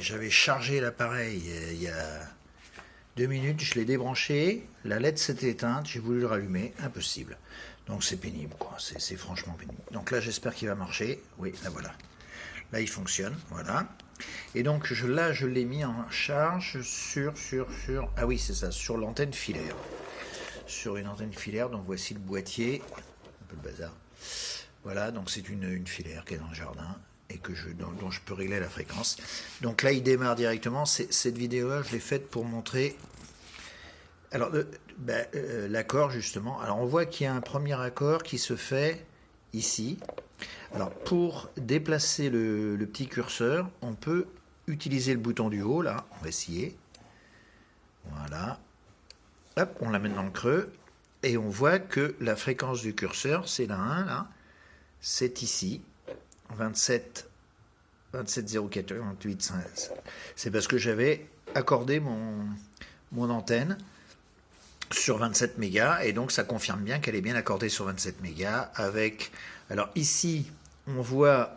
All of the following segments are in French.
J'avais chargé l'appareil il y a 2 minutes, je l'ai débranché, la LED s'était éteinte, j'ai voulu le rallumer, impossible. Donc c'est pénible, quoi. C'est franchement pénible. Donc là, j'espère qu'il va marcher. Oui, là voilà. Là, il fonctionne, voilà. Et donc là, je l'ai mis en charge ah oui, c'est ça, sur l'antenne filaire. Sur une antenne filaire, donc voici le boîtier, un peu le bazar. Voilà, donc c'est une filaire qui est dans le jardin et dont je peux régler la fréquence. Donc là, il démarre directement. Cette vidéo-là, je l'ai faite pour montrer alors l'accord, justement. Alors on voit qu'il y a un premier accord qui se fait ici. Alors pour déplacer le petit curseur, on peut utiliser le bouton du haut, là. On va essayer. Voilà. Hop, on l'amène dans le creux. Et on voit que la fréquence du curseur, c'est la 1, là. C'est ici. 27 048 5. C'est parce que j'avais accordé mon antenne sur 27 mégas et donc ça confirme bien qu'elle est bien accordée sur 27 mégas avec. Alors ici, on voit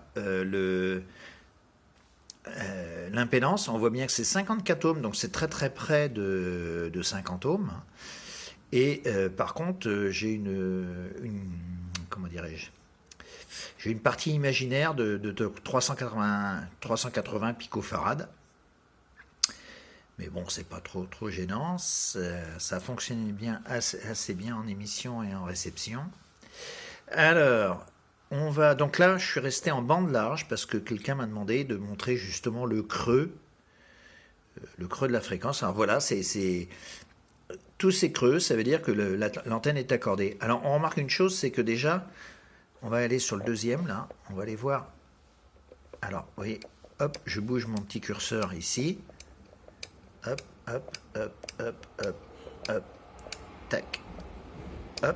l'impédance, on voit bien que c'est 54 ohms, donc c'est très très près de 50 ohms. Et par contre, j'ai une comment dirais-je, j'ai une partie imaginaire de 380 picofarad. Mais bon, c'est pas trop gênant. Ça fonctionne bien, assez bien en émission et en réception. Alors, on va. Donc là, je suis resté en bande large parce que quelqu'un m'a demandé de montrer justement le creux de la fréquence. Alors voilà, tous ces creux, ça veut dire que l'antenne est accordée. Alors on remarque une chose, c'est que déjà, on va aller sur le deuxième là, on va aller voir. Alors, vous voyez, hop, je bouge mon petit curseur ici. Hop, hop, hop, hop, hop, hop, tac, hop.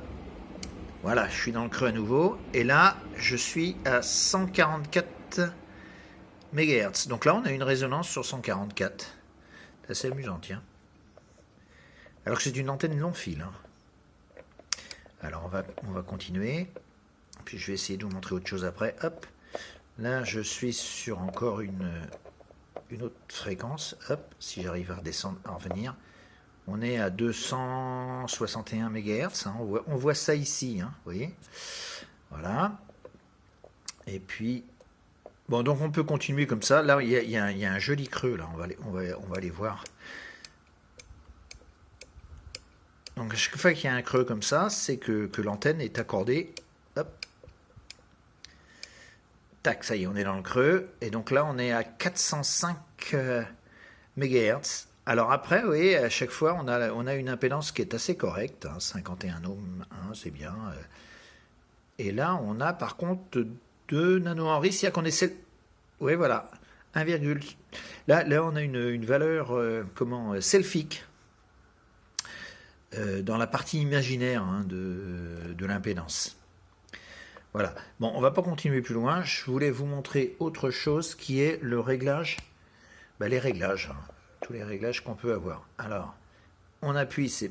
Voilà, je suis dans le creux à nouveau. Et là, je suis à 144 MHz. Donc là, on a une résonance sur 144. C'est assez amusant, tiens. Alors que c'est une antenne long fil. Hein. Alors, on va continuer. Puis je vais essayer de vous montrer autre chose après. Hop. Là, je suis sur encore une autre fréquence. Hop, si j'arrive à redescendre, à revenir. On est à 261 MHz. Hein. On voit ça ici. Hein, vous voyez. Voilà. Et puis, bon, donc on peut continuer comme ça. Là, il y a un joli creux. Là, on va aller voir. Donc, à chaque fois qu'il y a un creux comme ça, c'est que l'antenne est accordée. Hop. Tac, ça y est, on est dans le creux. Et donc là, on est à 405 MHz. Alors après, vous voyez, à chaque fois, on a une impédance qui est assez correcte. Hein, 51 ohms, hein, c'est bien. Et là, on a par contre 2 nanohenries. C'est-à-dire qu'on essaie. Oui, voilà. 1, là, on a une valeur selfique dans la partie imaginaire hein, de l'impédance. Voilà. Bon, on va pas continuer plus loin. Je voulais vous montrer autre chose qui est le réglage. Les réglages. Hein, tous les réglages qu'on peut avoir. Alors, on appuie, c'est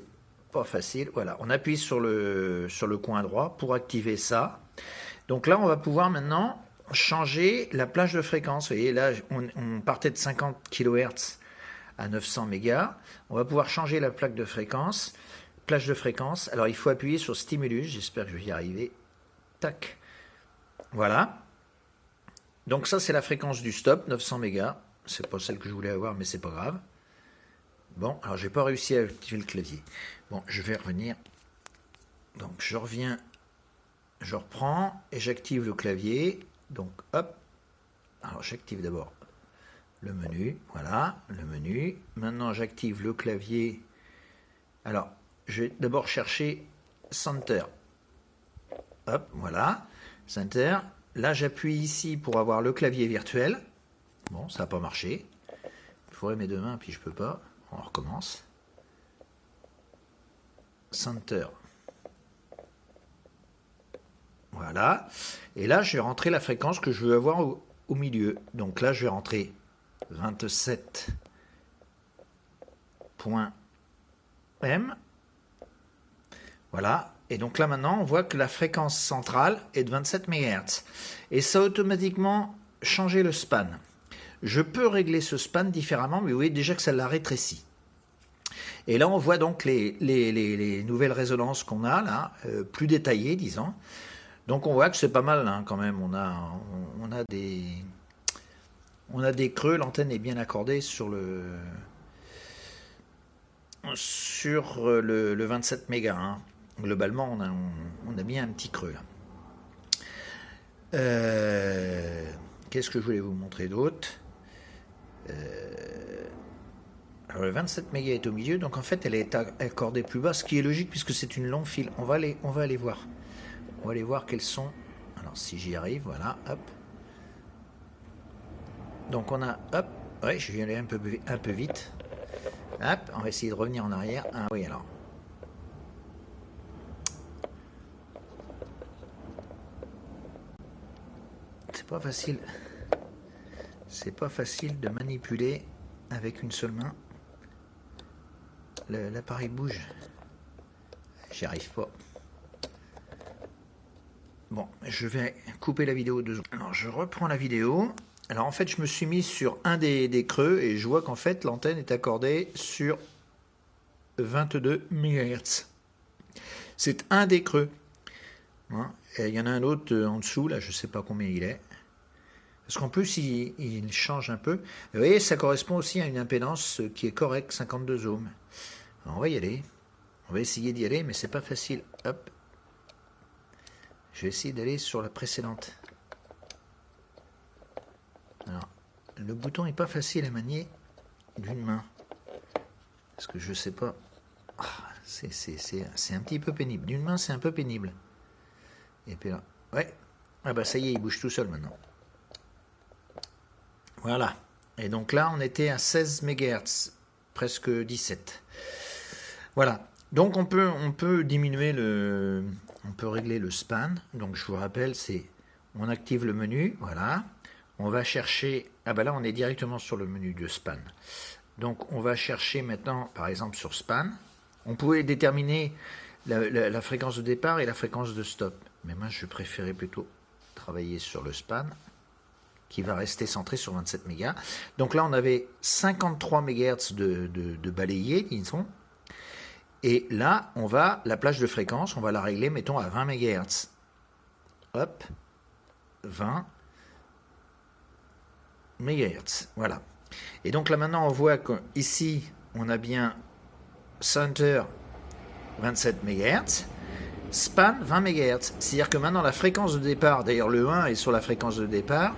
pas facile. Voilà, on appuie sur le coin droit pour activer ça. Donc là, on va pouvoir maintenant changer la plage de fréquence. Vous voyez, là, on partait de 50 kHz à 900 mégas. On va pouvoir changer la plage de fréquence. Alors, il faut appuyer sur Stimulus. J'espère que je vais y arriver. Tac. Voilà. Donc ça, c'est la fréquence du stop, 900 mégas. C'est pas celle que je voulais avoir, mais c'est pas grave. Bon, alors j'ai pas réussi à activer le clavier. Bon, je vais revenir. Donc je reviens, je reprends et j'active le clavier. Donc hop. Alors j'active d'abord le menu. Voilà, le menu. Maintenant j'active le clavier. Alors, je vais d'abord chercher Center. Hop, voilà. Center. Là, j'appuie ici pour avoir le clavier virtuel. Bon, ça n'a pas marché. Il faudrait mes deux mains, puis je peux pas. On recommence. Center. Voilà. Et là, je vais rentrer la fréquence que je veux avoir au milieu. Donc là, je vais rentrer 27.m. Voilà. Et donc là, maintenant, on voit que la fréquence centrale est de 27 MHz. Et ça a automatiquement changé le span. je peux régler ce span différemment, mais vous voyez déjà que ça l'a rétréci. Et là, on voit donc les nouvelles résonances qu'on a, là, plus détaillées, disons. Donc, on voit que c'est pas mal, hein, quand même. On a des creux, l'antenne est bien accordée sur le 27 mégas. Hein. Globalement, on a bien un petit creux, là. Qu'est-ce que je voulais vous montrer d'autre? Alors le 27 mégas est au milieu, donc en fait elle est accordée plus bas, ce qui est logique puisque c'est une longue file. On va aller voir. On va aller voir quels sont. Alors si j'y arrive, voilà, hop. Donc on a, hop, ouais, je vais aller un peu vite. Hop, on va essayer de revenir en arrière. Ah oui, alors. C'est pas facile. C'est pas facile de manipuler avec une seule main. L'appareil bouge. J'y arrive pas. Bon, je vais couper la vidéo 2 secondes. Alors, je reprends la vidéo. Alors, en fait, je me suis mis sur un des creux et je vois qu'en fait, l'antenne est accordée sur 22 MHz. C'est un des creux. Hein, et il y en a un autre en dessous, là, je ne sais pas combien il est. Parce qu'en plus, il change un peu. Vous voyez, ça correspond aussi à une impédance qui est correcte, 52 ohms. Alors, on va y aller. On va essayer d'y aller, mais c'est pas facile. Hop. Je vais essayer d'aller sur la précédente. Alors, le bouton n'est pas facile à manier d'une main. Parce que je sais pas. C'est un petit peu pénible. D'une main, c'est un peu pénible. Et puis là, ouais. Ah bah ça y est, il bouge tout seul maintenant. Voilà. Et donc là, on était à 16 MHz, presque 17. Voilà. Donc on peut diminuer on peut régler le span. Donc je vous rappelle, on active le menu, voilà. On va chercher, ah ben là on est directement sur le menu de span. Donc on va chercher maintenant, par exemple sur span. On pouvait déterminer la fréquence de départ et la fréquence de stop. Mais moi je préférais plutôt travailler sur le span, qui va rester centré sur 27 mégas. Donc là on avait 53 MHz de balayé, disons. Et là, la plage de fréquence, on va la régler, mettons, à 20 MHz. Hop, 20 MHz, voilà. Et donc là maintenant, on voit qu'ici, on a bien center 27 MHz, span 20 MHz. C'est-à-dire que maintenant, la fréquence de départ, d'ailleurs le 1 est sur la fréquence de départ,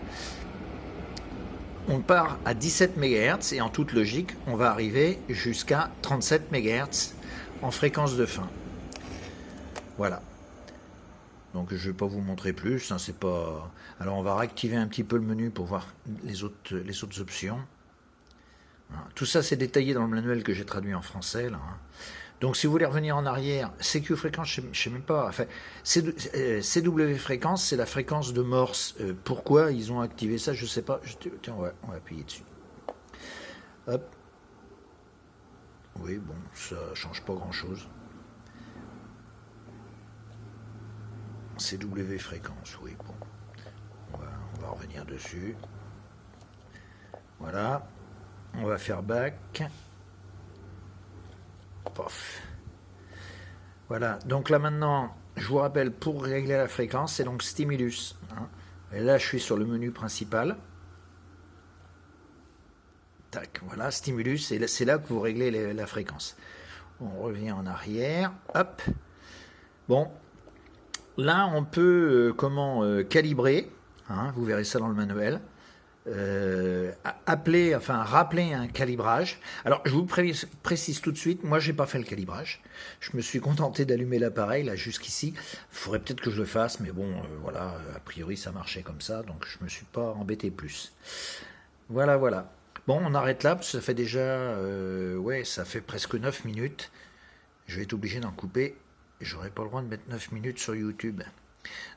on part à 17 MHz et en toute logique, on va arriver jusqu'à 37 MHz en fréquence de fin. Voilà. Donc je ne vais pas vous montrer plus, hein, c'est pas. Alors on va réactiver un petit peu le menu pour voir les autres options. Voilà. Tout ça c'est détaillé dans le manuel que j'ai traduit en français là. Hein. Donc si vous voulez revenir en arrière, CQ fréquence, je ne sais même pas. Enfin, CW fréquence, c'est la fréquence de Morse. Pourquoi ils ont activé ça, je ne sais pas. Tiens, on va appuyer dessus. Hop. Oui, bon, ça change pas grand-chose. CW fréquence, oui, bon. On va revenir dessus. Voilà. On va faire back. Pof. Voilà, donc là maintenant, je vous rappelle, pour régler la fréquence, c'est donc stimulus. Hein. Et là, je suis sur le menu principal. Tac, voilà, stimulus, et c'est là que vous réglez la fréquence. On revient en arrière, hop. Bon, là on peut calibrer, hein, vous verrez ça dans le manuel, rappeler un calibrage. Alors je vous précise tout de suite, moi j'ai pas fait le calibrage, je me suis contenté d'allumer l'appareil là jusqu'ici. Il faudrait peut-être que je le fasse, mais bon, voilà, a priori ça marchait comme ça, donc je me suis pas embêté plus. Voilà, voilà. Bon, on arrête là, parce que ça fait déjà, ça fait presque 9 minutes. Je vais être obligé d'en couper. J'aurai pas le droit de mettre 9 minutes sur YouTube.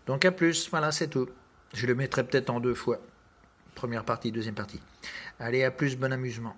Donc à plus, voilà, c'est tout. Je le mettrai peut-être en 2 fois. Première partie, deuxième partie. Allez, à plus, bon amusement.